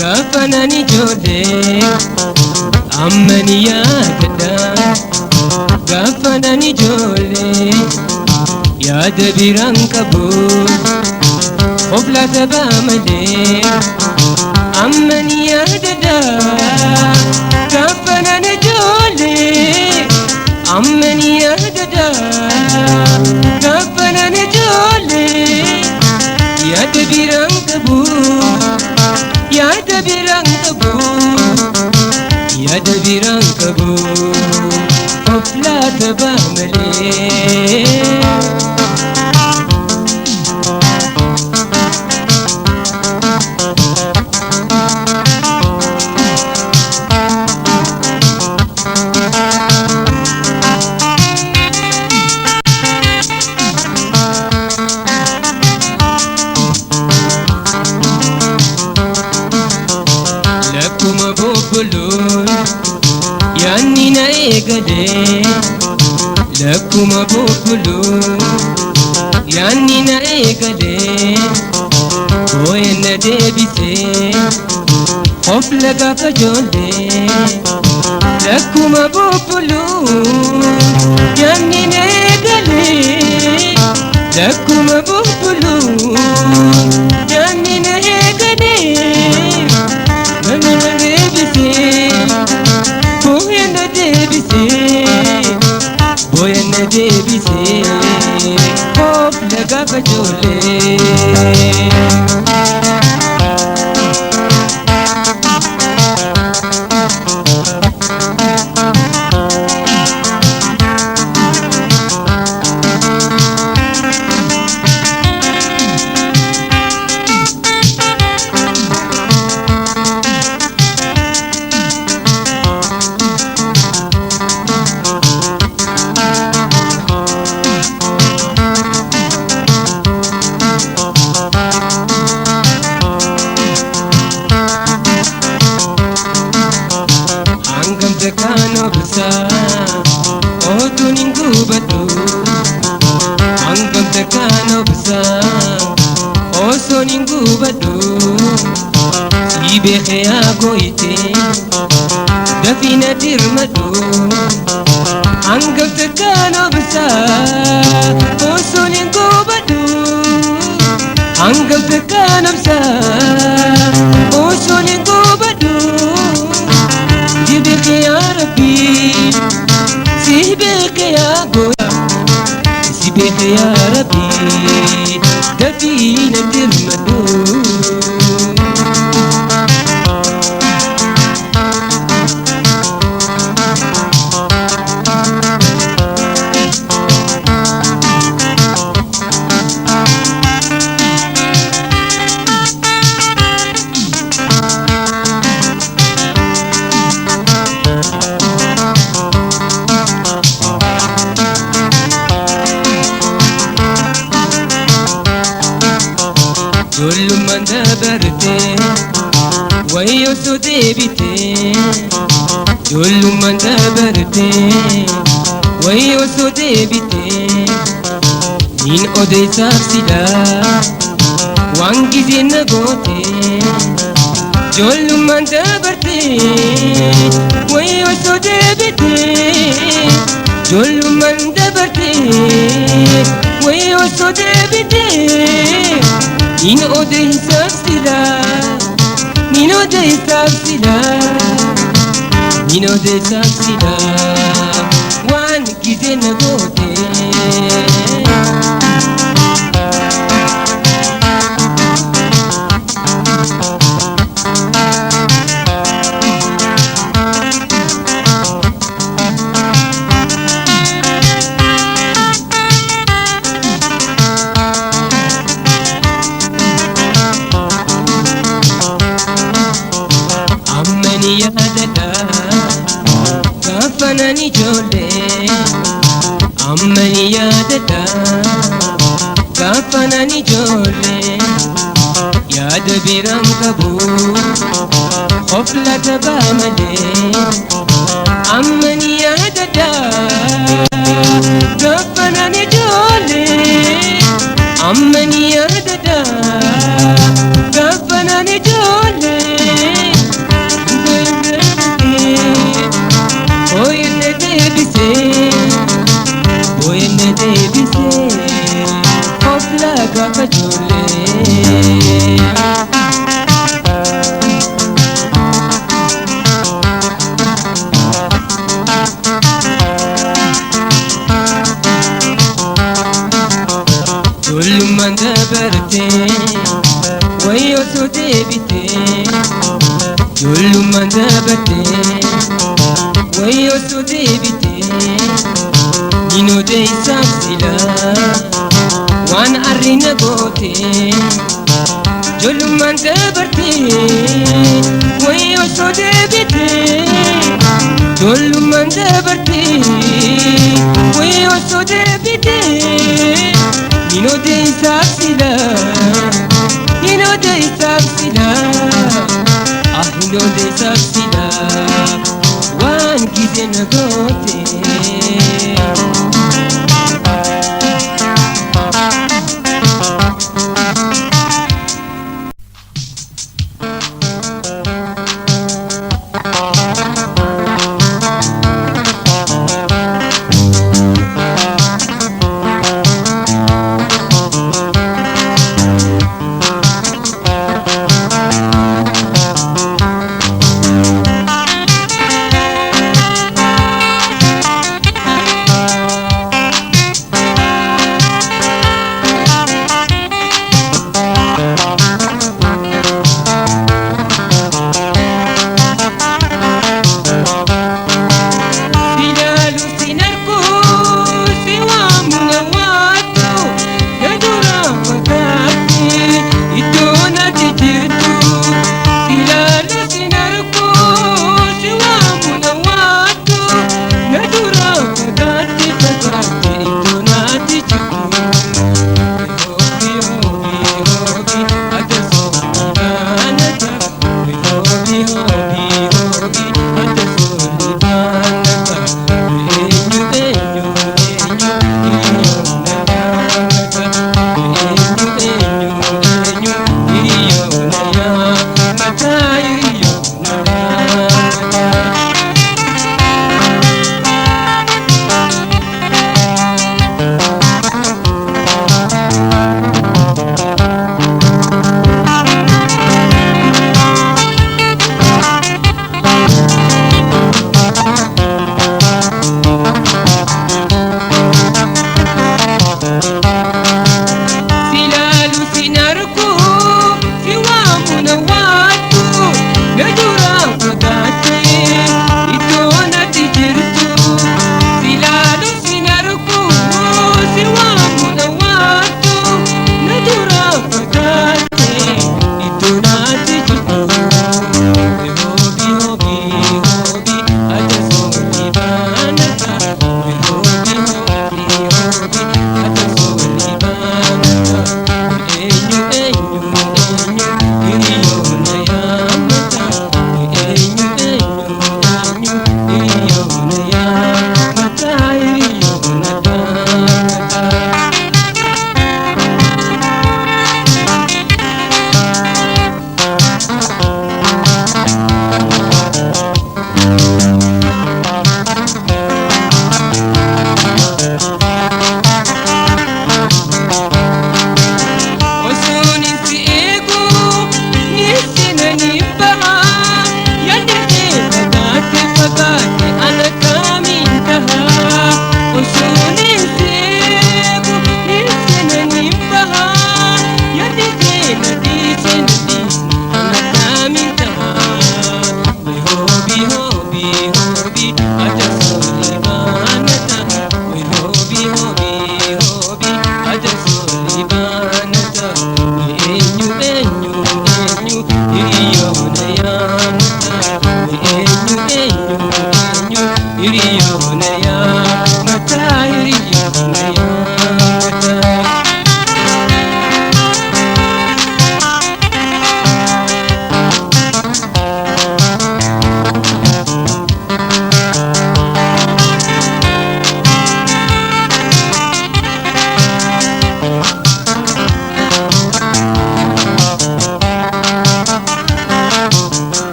غفناني جودي أمني يا ددا غفناني جودي يا دبيران كبور قبلة بامدي أمني يا ددا غفناني جودي أمني يا ددا غفناني جودي يا دبيران كبور يا دبيران كبور يا دبيران كبور قبلة بامدي لكم بوبلون يعني نايقدي لكم بوبلون يعني نايقدي وين دبيسي قبل كجولي لكم بوبلون يعني نايقدي لكم بوبلون يعني نايقدي Boyana debisi, hop laga bajole. Kano bisa, oh tuningu batu. Anggam tekano bisa, oh soningu batu. Si bekhya goite, dafina dirmatu. Anggam tekano bisa, oh soningu batu. Anggam tekano bisa, oh soningu batu. سيبك يا ربي سيبك يا قولا سيبك يا ربي دفينة المدون كل من دبرتي ويوسو ديبتي كل من دبرتي ويوسو ديبتي من أودي سافسيلا وانجزي نغوتي كل من دبرتي ويوسو ديبتي كل من دبرتي osoo deebitee niin ode hisaab silaa niin ode hisaab silaa niin ode hisaab silaa waan gizee na gootee. Gafanani jole, ammani yaadada. Gafanani jole, yaada biram kabu, khofla tabamale. Ammani yaadada. Gafanani jole, ammani yaadada. Gafanani jole. Jolumman dabarte, wayyo osoo deebite. Jolumman dabarte, wayyo osoo deebite. Niin ode hisaab silaa waan arri na goote. Jolumman dabarte, wayyo osoo deebite. Jolumman dabarte, wayyo osoo deebite. Niin ode hisaab silaa niin ode hisaab silaa niin ode hisaab silaa waan gizee na goote.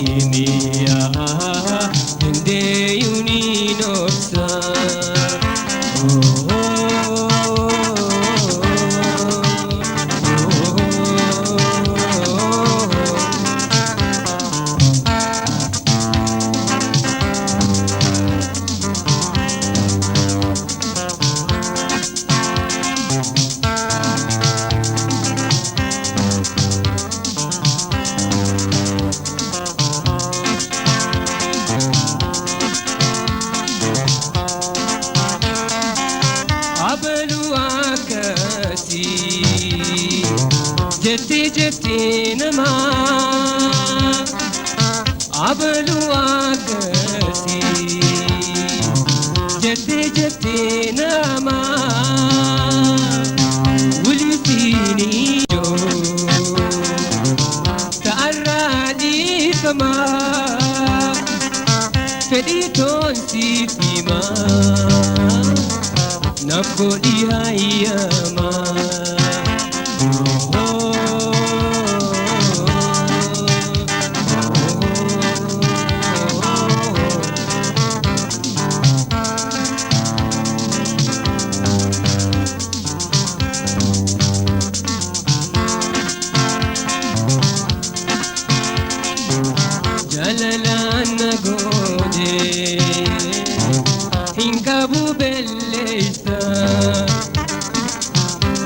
fimiya Dende noksa جتي نما عبلو عكسي جتي نما وليتيني جو تعرى لي كما فديتون سيفيما نقولي هيما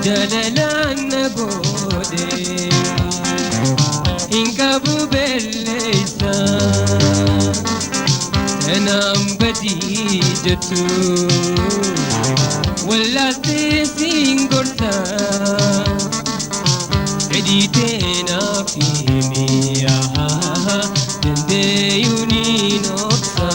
Jalalan nagode inkabu bellesa enam badijatu walla singorta editena fimiya dende noksa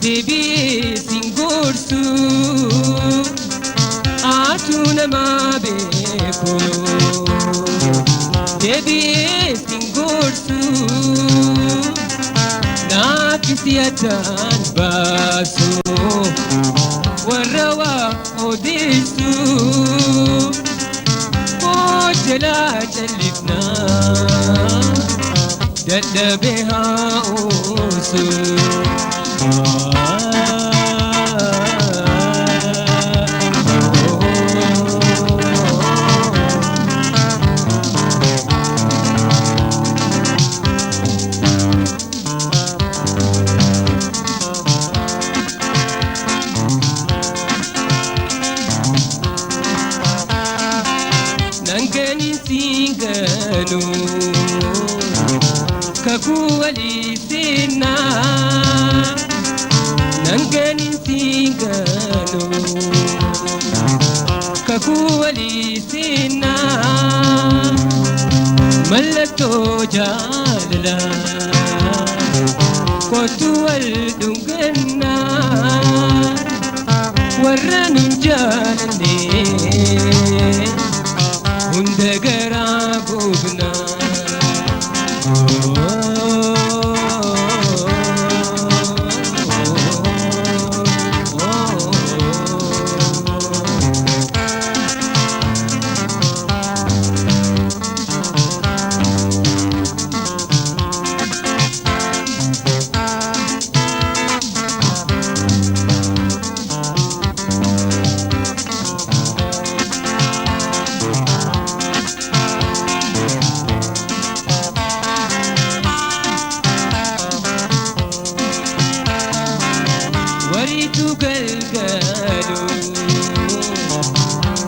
Baby singorsu atuna mabeko Baby singorsu na kisiyatan baso warawa odisu ojala jalifna daddabeha osu Nangani singanu kakuwali sina Nangani singanu kakuwali sina Malato jalala kotuwal dungana warranun jalane hundagara gubna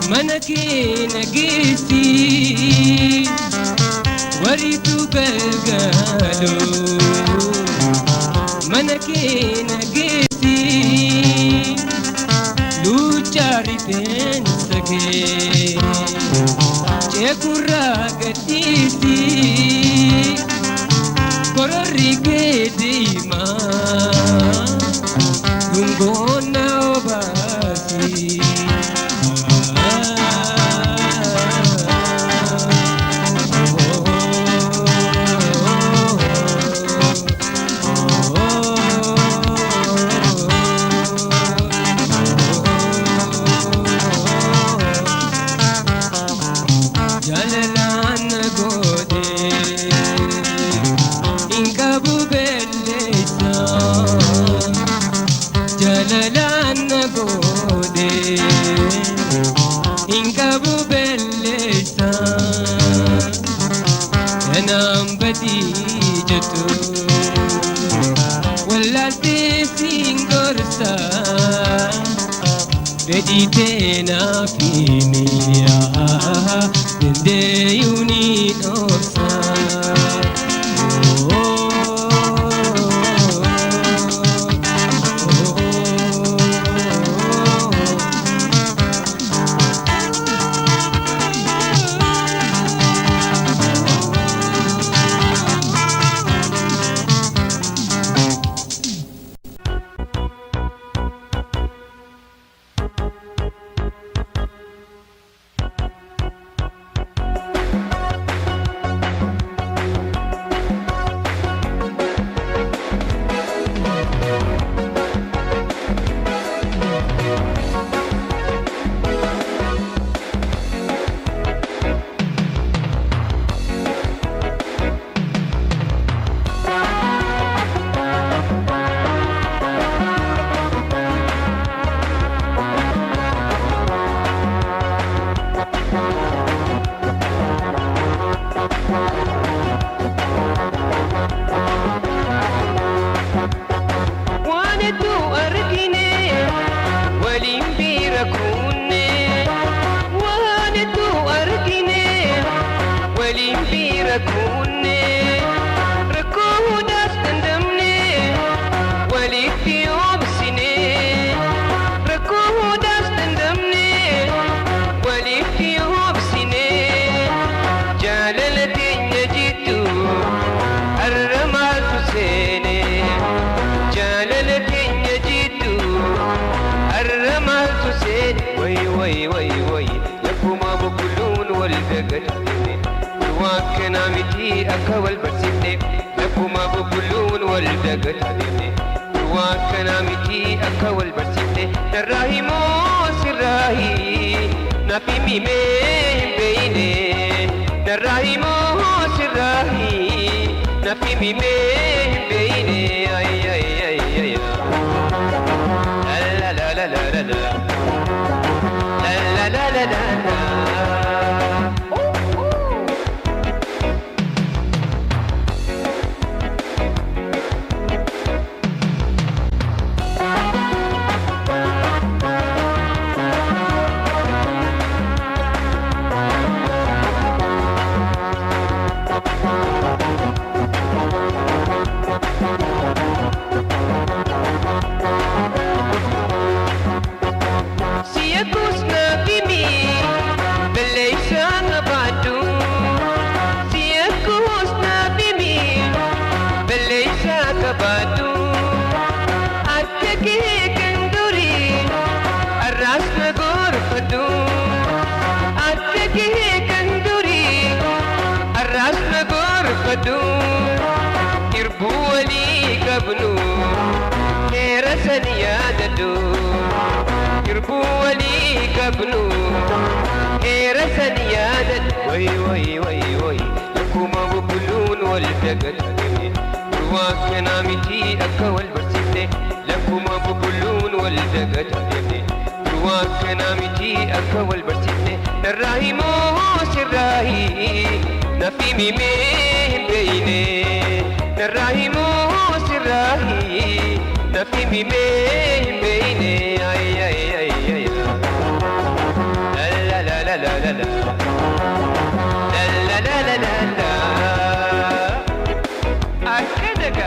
manake nagisi waritu galgalo manake nagisi luchari pensake kurraa gadhiisi kororri kee deemaa dungoon na obaasi. Reditena finiya dende yuni dosa. أكوال برسيتي لكما بقولون والدقت عليني رواكنا متي أكوال برسيتي نراهي موس الراهي نبي ميمين بيني نراهي موس الراهي نبي ميمين بيني أي أي أي أي لا لا لا لا لا لا لا لا لا لا إربولي قبنو كيرسن ياددو إربولي قبنو كيرسن يادد وي وي وي وي لكما بقولون والدقت عليني رواكنا متي أكوال برسيتي لكما بقولون والدقت عليني رواكنا متي أكوال برسيتي نراهي موس الراهي نفي ميمين بيني نراهي موس الراهي نفي ميمين بيني أي أي أي أي لا لا لا لا لا لا لا لا لا لا لا أكدك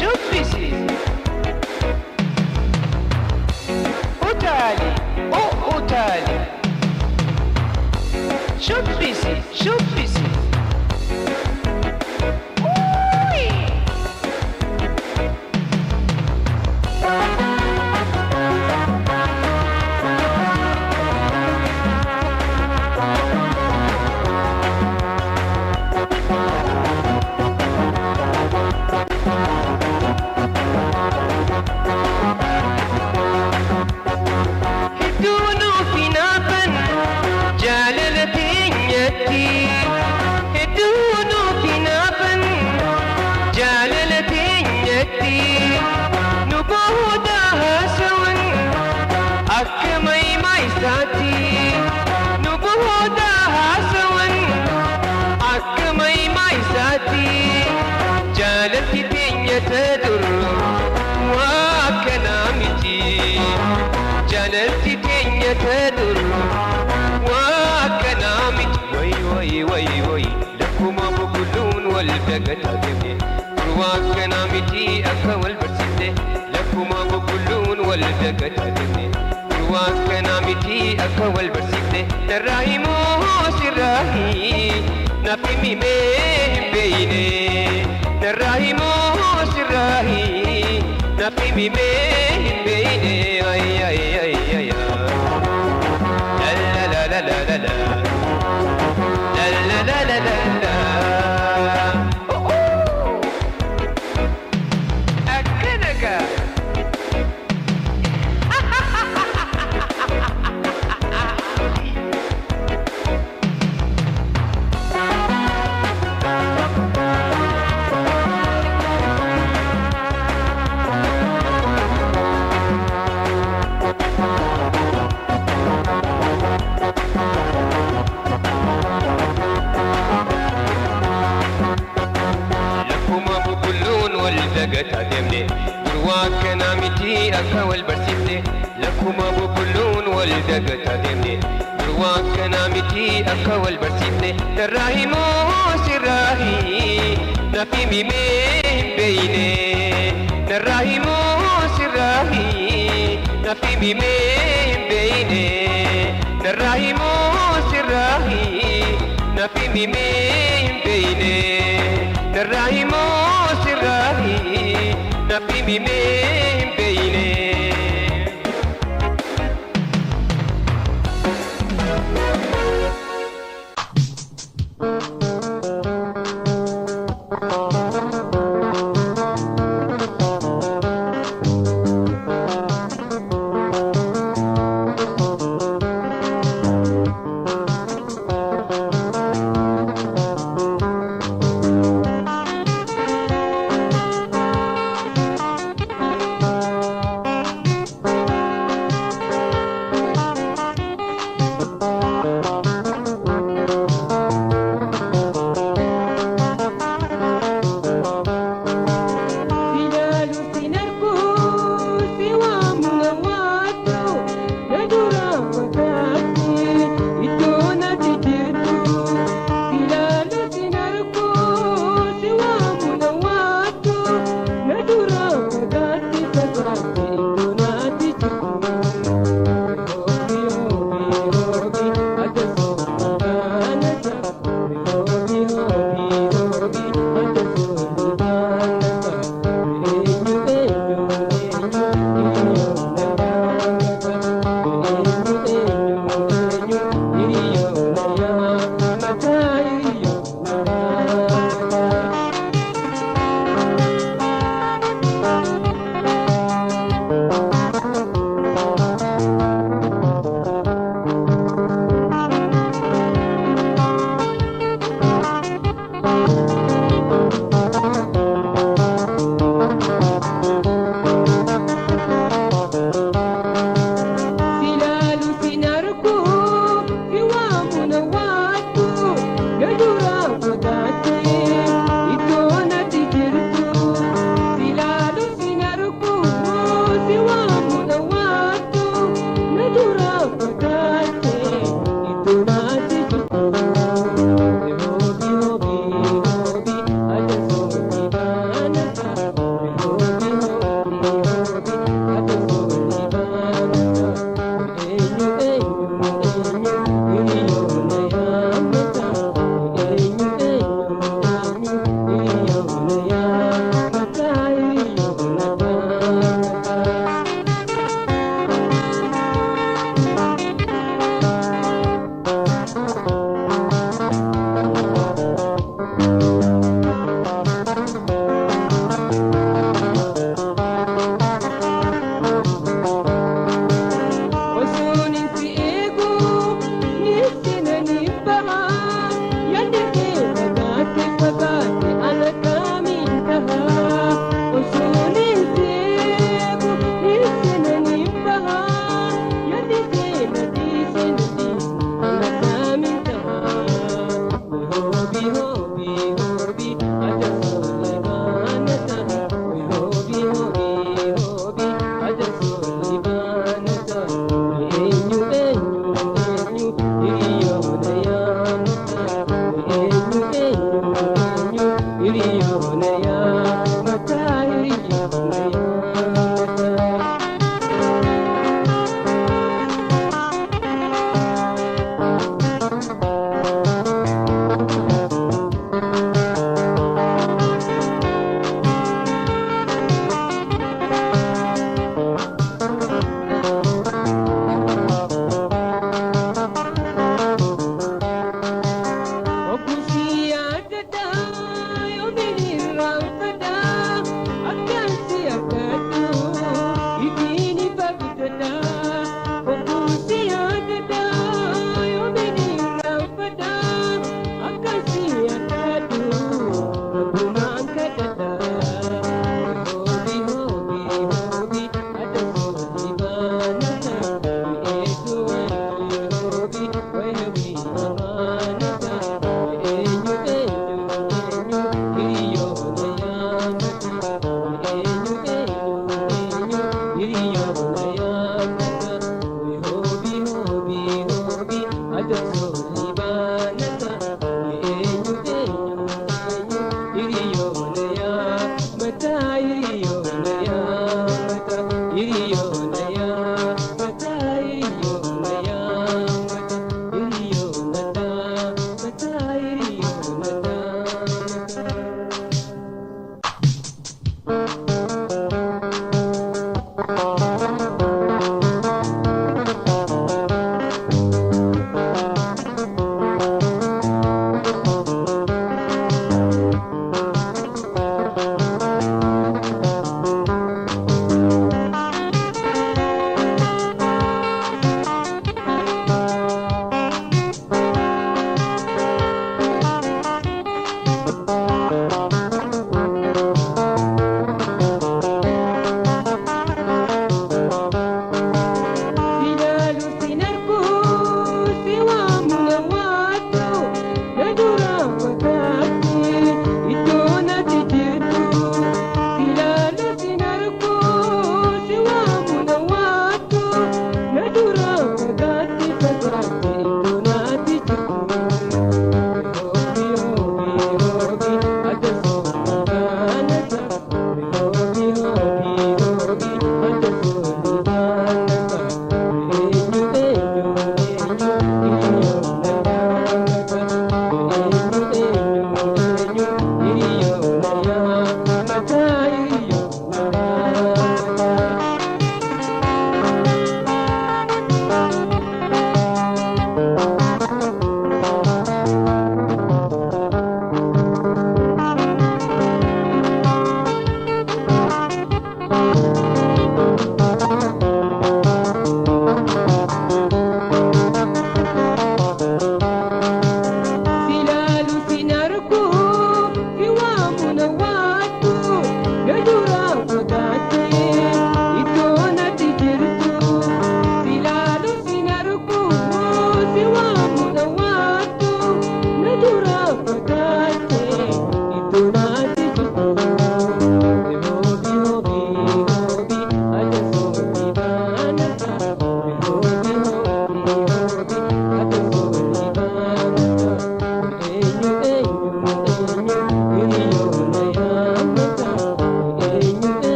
شوفيسي أوتالي أوتالي Shubbisi, shubbisi. Hedduunu finaaban jaalalateen nyaatti. Hedduunu finaaban jaalalateen nyaatti. Nu booda haasawan akka maymaa isaati. Nu booda haasawan akka maymaa isaati. Jaalalti teenyata dur waa akkanaa miti. Jaalalti teenyata dur waa akkanaa miti. Way lakkuma bubbuluun wal dagataa deemne dur waa akkanaa miti akka wal barsiifne. Lakkuma bubbuluun wal dagataa deemne dur waa akkanaa miti akka wal barsiifne. Narraa himoo sirraa naaf himimee hin beeyne. Narraa himoo sirraa naaf himimee hin beeyne. La la la la la. La la la la la la. Akkanaga. Lakkuma bubbuluun wal dagataa deemne dur waa akkanaa miti akka wal barsiifne. Lakkuma bubbuluun wal dagataa deemne dur waa akkanaa miti akka wal barsiifne. Narraa himoo sirraa naaf himimee hin beeyne. Narraa himoo sirraa naaf himimee hin beeyne. Narraa himoo sirraa naaf himimee hin beeyne. Narraa himoo sirraa naaf himimee hin beeyne.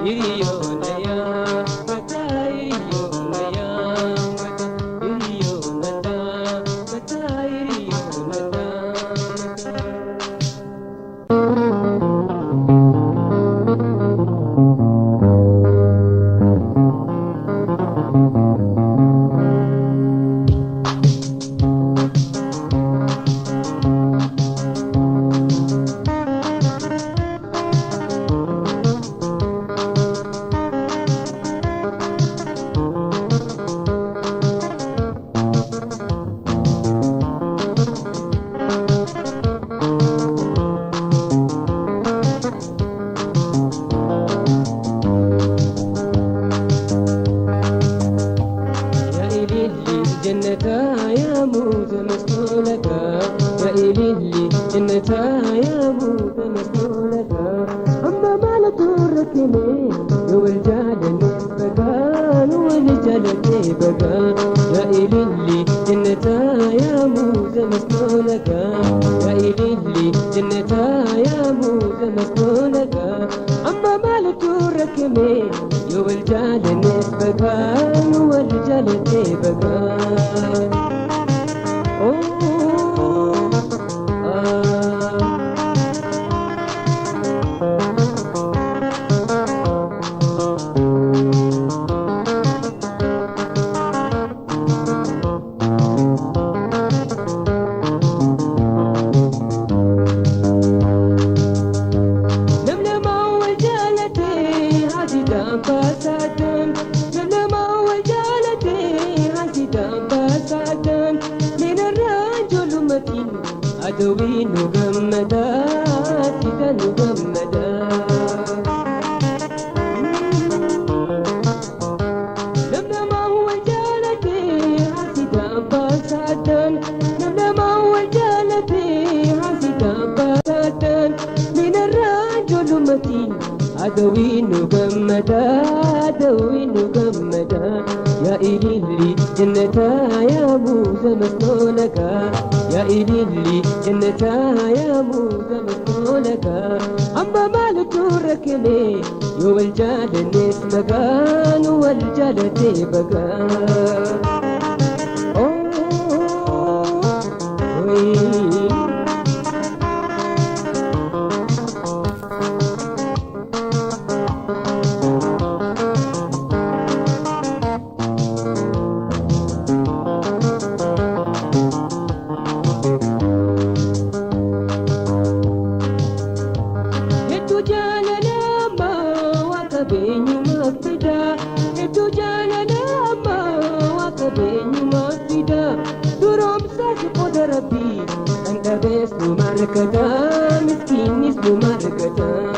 Iriyo والجالة نسبقان والجالة تبقان عدوي نجمدا سيدا نجمدا لما ما هو جالتي حسيدا بسادا لما ما هو جالتي حسيدا بسادا من الرجل متين عدوي نجمدا عدوي نجمدا يا إلهي جنتا يا موسى مسنونك يا إلهي جنتا يا موسى مسنونك أما مال تركني يو الجال نسمكان والجال تبقان ربي أنت باسم مركتا مسكين اسم مركتا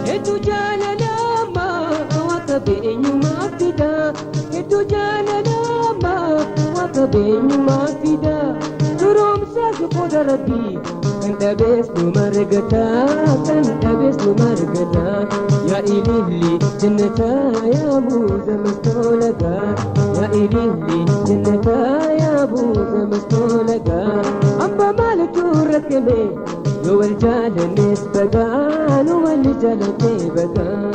هدو جانا لما وكبين مفيدا هدو جانا لما وكبين مفيدا تروم ساق ربي أنت باسم مركتا أنت باسم مركتا يا إلهي جنتا يا موسى مستولكا يا إلهي جنتا يا موسى مستولكا أما مال تركني يو الجال نسبقان والجال تبقان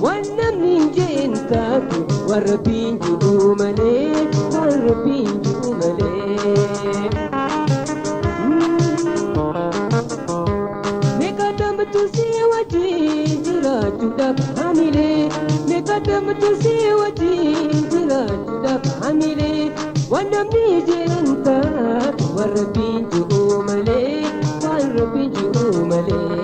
والنمين جنتاكو والربين جدو ملي والربين جدو ملي مقدم تسيوة جنجرا جدب حميلي مقدم تسيوة جنجرا جدب حميلي والنمين جنتاكو والربين جدو ملي والربين جدو ملي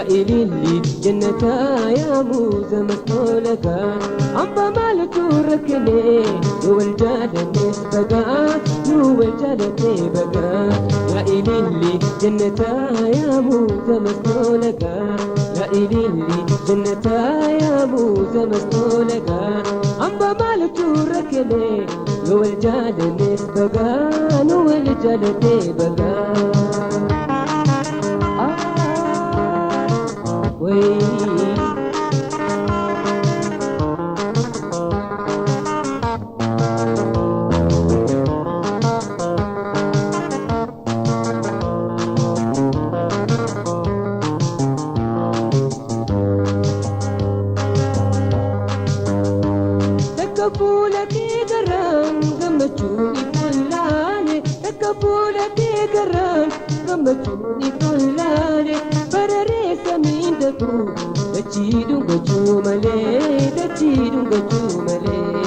يا إلهي جنتا يا موسى مسنولك أما مال تركني هو الجال نسبقا هو الجال تبقا يا إلهي جنتا يا موسى مسنولك يا إلهي جنتا يا موسى مسنولك أما مال تركني هو الجال نسبقا هو الجال تبقا gammachuuni kullaale barreessa miidhaguu dachii dhungachuu malee dachii dhungachuu malee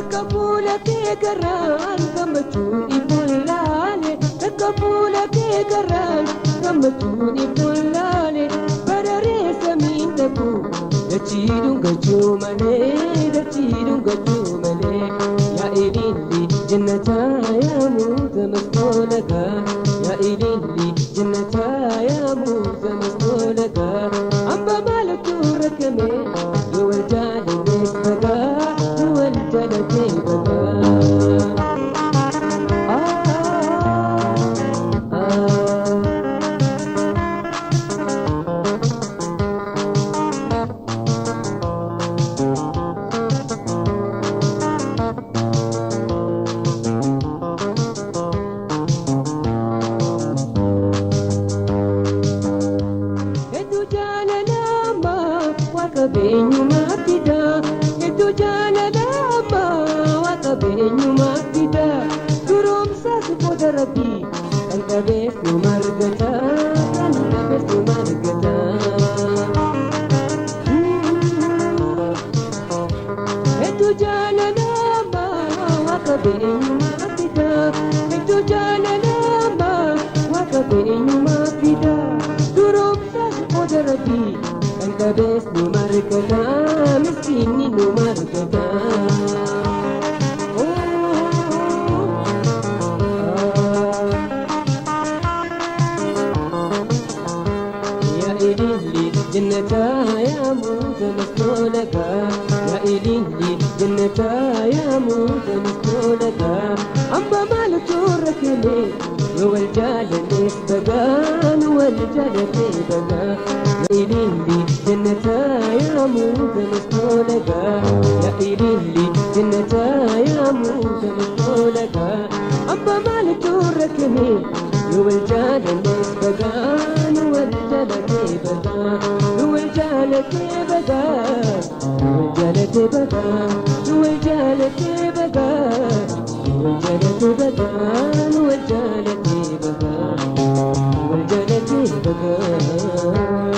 akka fuula kee garaa gammachuun ifullaale akka fuula kee garaan gammachuun ifullaale bararee samiin dhabu dachiidhuun gachuu malee dachiidhuun gachuu malee yaa ililli jannataa yaa muuza mastoolagaa yaa ililli jannataa yaa muuza mastoolagaa amma maalatu rakkame yoo wal jaalannees bagaa yoo wal jaalatee bagaa. Qabeenyumaa fidaa hedduu jaalalama waa qabeenyumaa fidaa duroomsaas booda rabbii kan qabees nu margata kan qabees nu margata. Hedduu jaalalama waa qabeenyumaa fidaa hedduu jaalalama waa qabeenyumaa fidaa duroomsaas booda rabbii kan qabees nu margata miskiinni nu margata. Yaa ililli jannataa yaa muuza mastoolagaa yaa ililli jannataa yaa muuza mastoolagaa amma maaltu rakkame yoo wal jaalannees bagaa nu wal jaalatee bagaa. ililli jannataa yaa muuza mastoolagaa yaa ililli jannataa yaa muuza mastoolagaa amma maaltu rakkame yoo wal jaalannees bagaa nu wal jaalatee bagaa nu wal jaalatee bagaa nu wal jaalatee bagaa nu wal jaalatee bagaa nu wal jaalatee bagaa nu wal jaalatee bagaa nu wal jaalatee bagaa.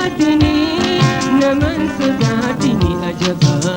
sodaatini naman sodaatini ajaba.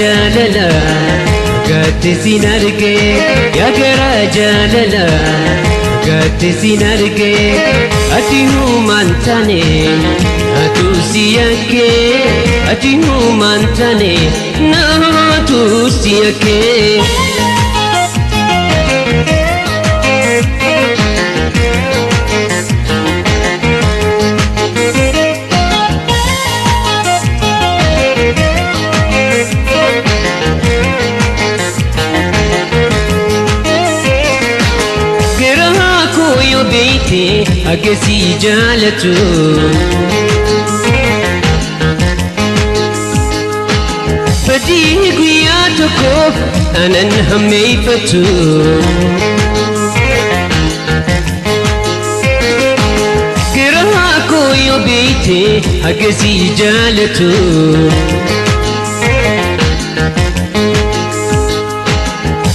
جللا قد سيناركي يا كرا جللا قد سيناركي أتينو مانتاني أتوسياكي أتينو مانتاني ناتوسياكي بيتي أقسي جالتو فديه قياتكو أنا نهمي فتو قراكو يو بيتي أقسي جالتو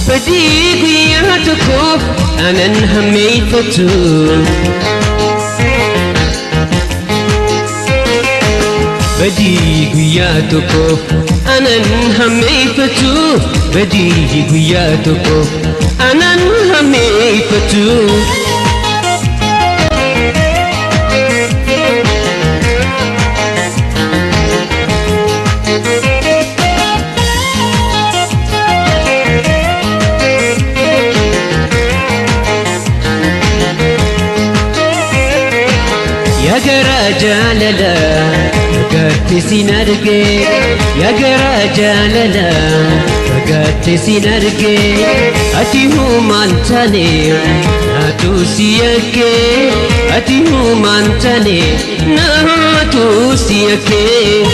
فديه قياتكو أنا نهمي فتو بدي قياتكو أنا هميفتو بدي قياتكو أنا هميفتو يا جرجاللا فقدت سينارجي يا جرجاللا فقدت سينارجي أتيه مانتاني ناتو سياكي أتيه مانتاني ناتو سياكي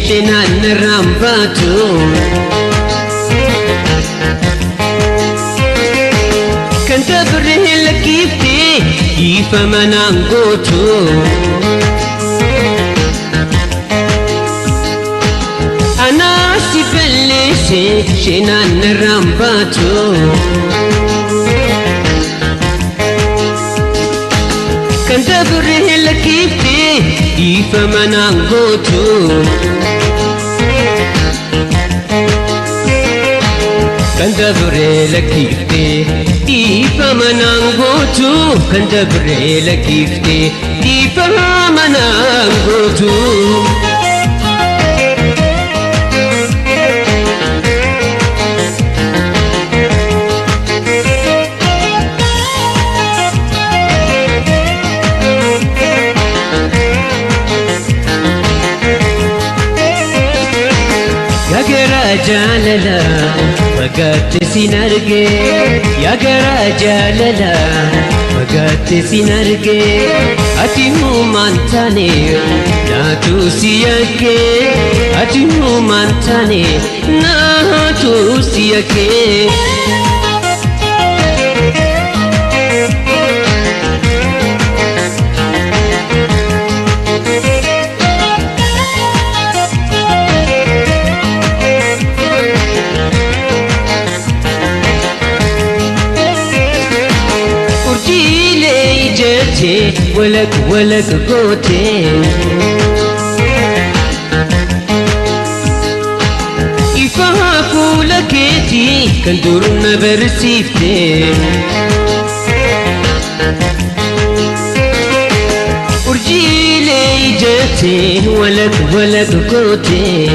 شنان الرمباتو كنت بره لكيفتي كيف منانقوتو أنا سيبلسي شنان الرمباتو كنت بره لكيفتي كيف منانقوتو كندبري لكيفتي كيف منانقوتو كندبري لكيفتي كيف منانقوتو جاللا فقدت سينارجي يا جاللا فقدت سينارجي أتيه مانتاني ناتو سياكي أتيه مانتاني ناتو سياكي ولك قوتي يفهفو لكيتي كندورنا برسيفتي ورجيلي جاتي ولك قوتي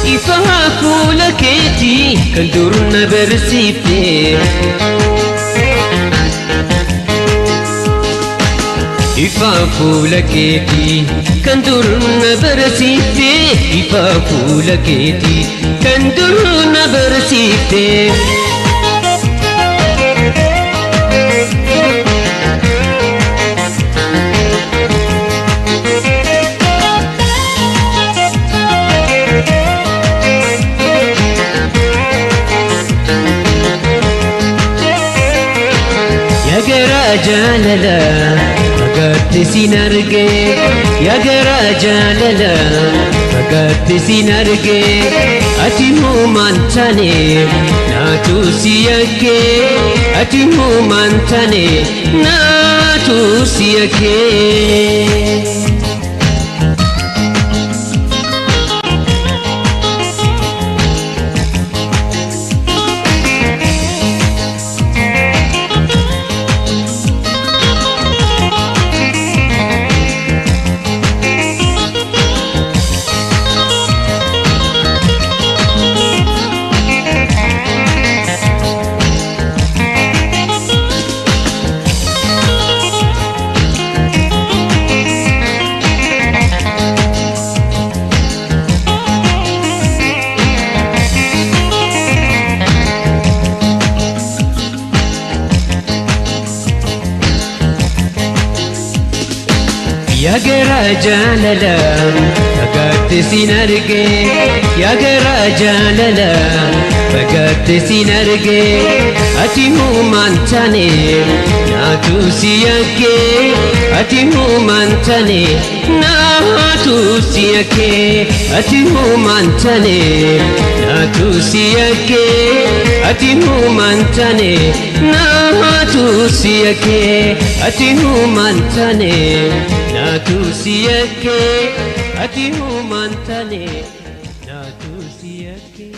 يفهفو لكيتي كندورنا برسيفتي يفافو لكيتي كندورنا برسيفتي يفافو لكيتي كندورنا برسيفتي يا جرجاللا فقدت سينارجي يا جرجاللا فقدت سينارجي أتيه مانتاني ناتو سياكي أتيه مانتاني ناتو سياكي يا جراجة لا فقدت سينرجي يا جراجة لا فقدت سينرجي أتيمو مانتاني ناتو سياكي أتيمو مانتاني ناتو سياكي أتيمو مانتاني ناتو سياكي أتيمو مانتاني ناتو سياكي أتيمو مانتاني ناتو سياكي أتيمو مانتاني ناتو سياكي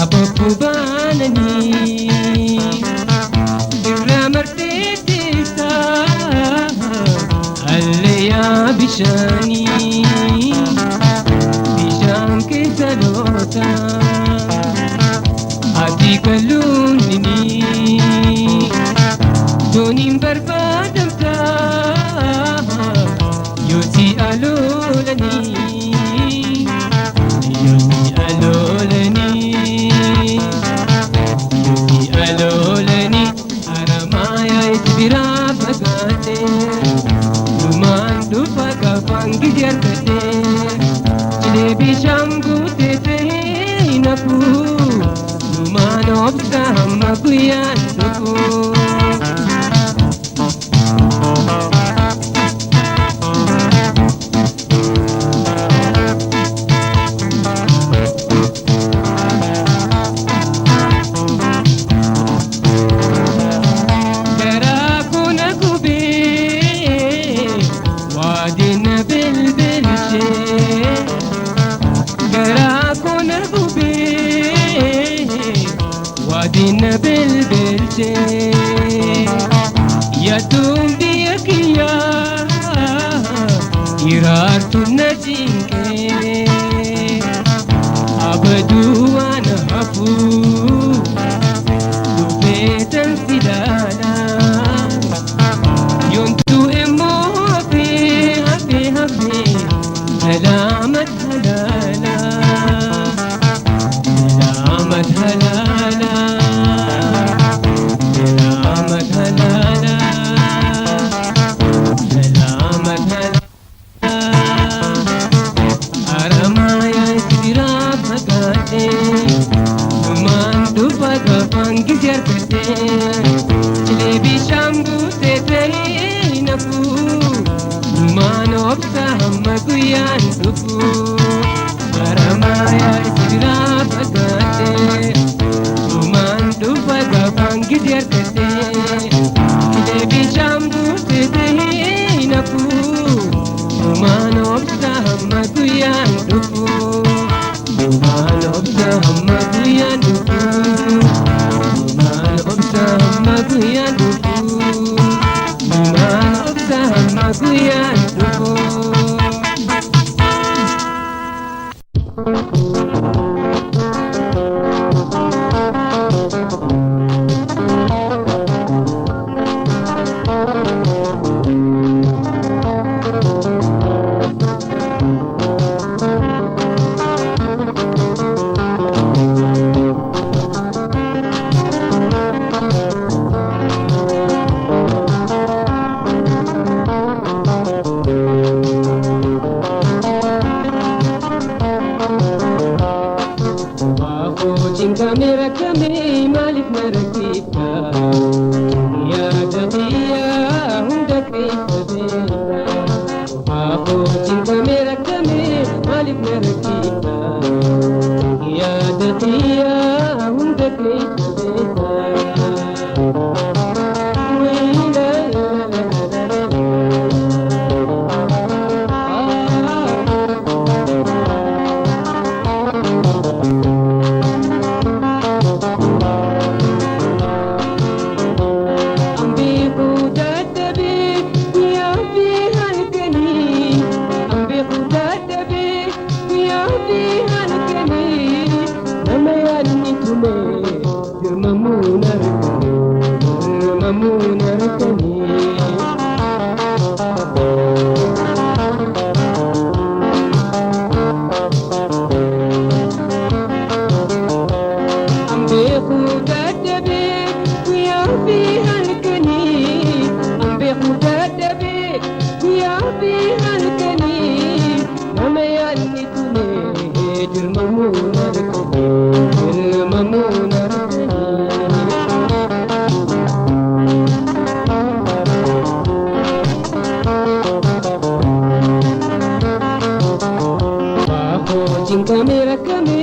Apa ku banani kalunini donin barbadamta yosi alolani yosi alolani yosi alolani aramaya isbira bagate duman dufa kafangi jarkate lebi shambu tete inaku duman obsa hamma kuyan duku Dina bilbilce ya tumbi akiya irar tunna jinke abduan hafu dubetan sidana yontu emo hafi hafi hafi salamat halala salamat halala Lebi shambu tete inaku duman obsa hamma kuyan duku aramaya isira bagate duman dufa gabangi jarkate lebi shambu tete inaku duman obsa hamma kuyan duku duman obsa hamma kuyan duku Maguyan duku, man obsa maguyan duku.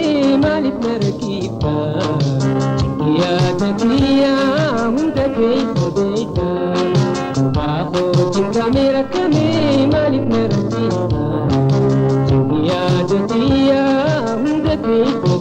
Kami malik merakita ya dakiya hundak kita aku cinta merah kami malik merakita ya dakiya hundak kita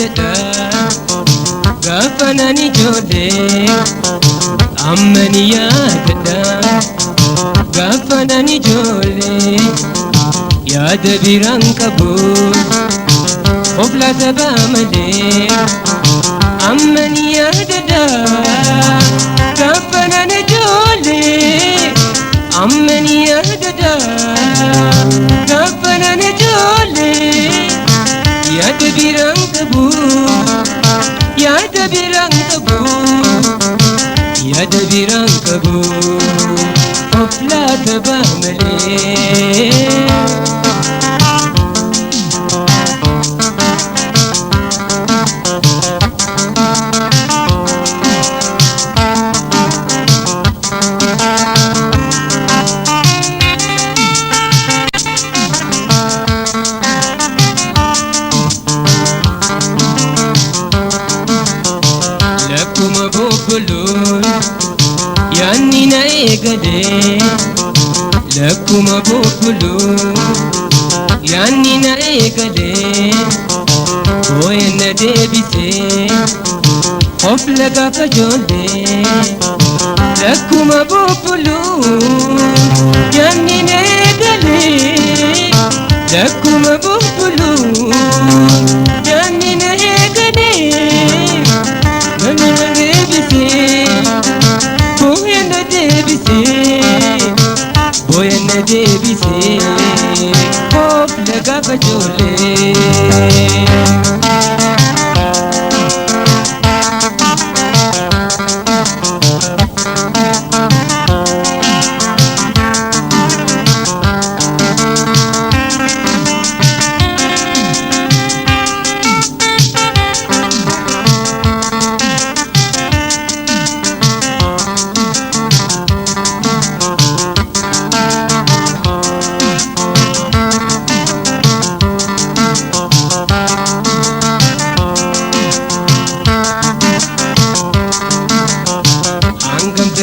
yaadadha gaafa nani ijoollee ammani yaadadha gaafa nani ijoollee yaada biraan qabu of laata ba'a malee ammani yaadadha gaafa nani ijoollee ammani yaadadha gaafa nani ijoollee yaada biraan qabu yaada biraan qabu yaada biraan qabu of laata ba'a malee Lakkuma bobboloon yaanni na eegalee lakkuma bobboloon yaanni na eegalee boo'een na deebisee of lagaafa ijoollee lakkuma bobboloon yaanni na eegalee lakkuma bobboloon yaanni na eegalee Nana debise, boy na debise, hop laga kajole.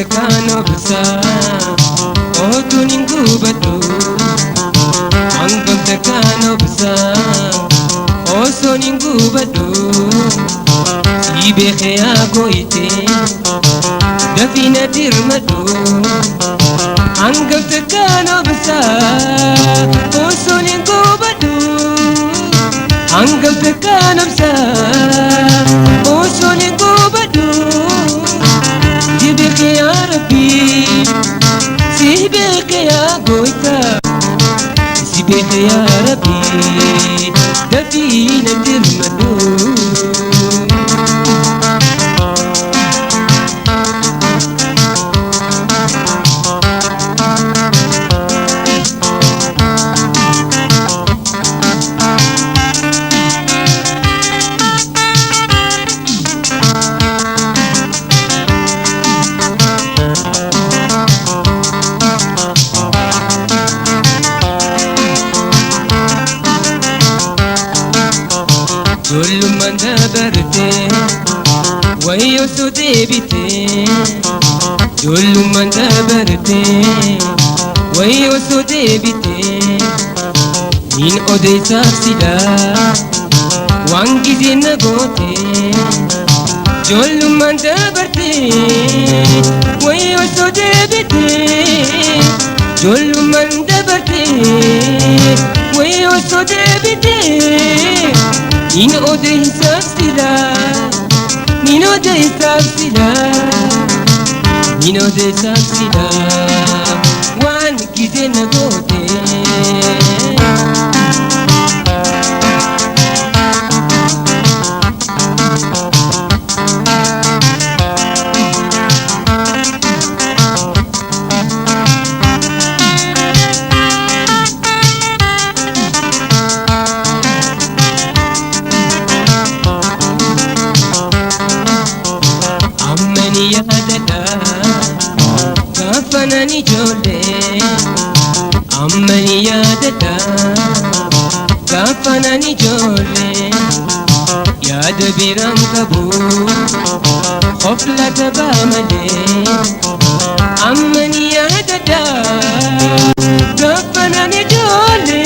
Kano bisa, oh tuning gubatu. Anggam tekano bisa, oh soning gubatu. Ibe kaya goite, dafina dirmatu. Anggam tekano bisa, oh soning gubatu. Anggam tekano bisa, oh soning gubatu. سيبك يا ربي سيبك يا قويتا سيبك يا ربي دفينا ترمدو Jolluman dabarte wayo so debite Jolluman dabarte wayo so debite Nin odeysa sila wangize nagote Jolluman dabarte wayo so debite Jolluman dabarte wayo so debite Nino de sabsila, Nino de sabsila, Nino de sabsila, wan kize nagote. Nani jole, ammani yaadadha gaafa nani jole, yaada biraan qabu of laata ba'a malee ammani yaadadha gaafa nani jole,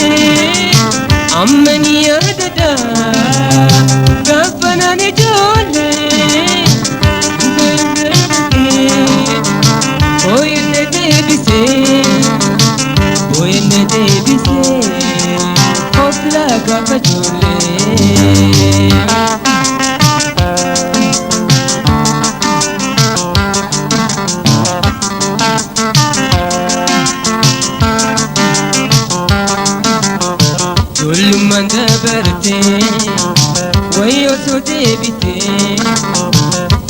ammani yaadadha gaafa laga kajole Zulman dabarte wayo so debite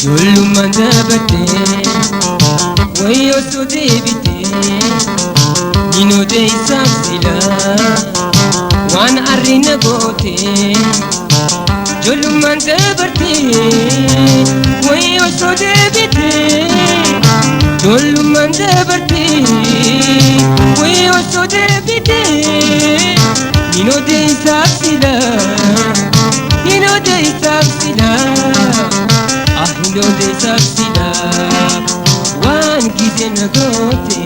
Zulman dabarte wayo so debite Nino de saksila wan arina gote Zulman dabarte wayo so debite Zulman dabarte wayo so debite Nino de saksila Nino de saksila Ah nino de saksila Wan gizena gote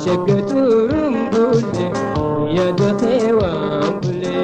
شقتورم بولي يا دخيوان بولي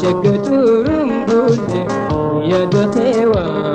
شقتورم بولي يا دخيوان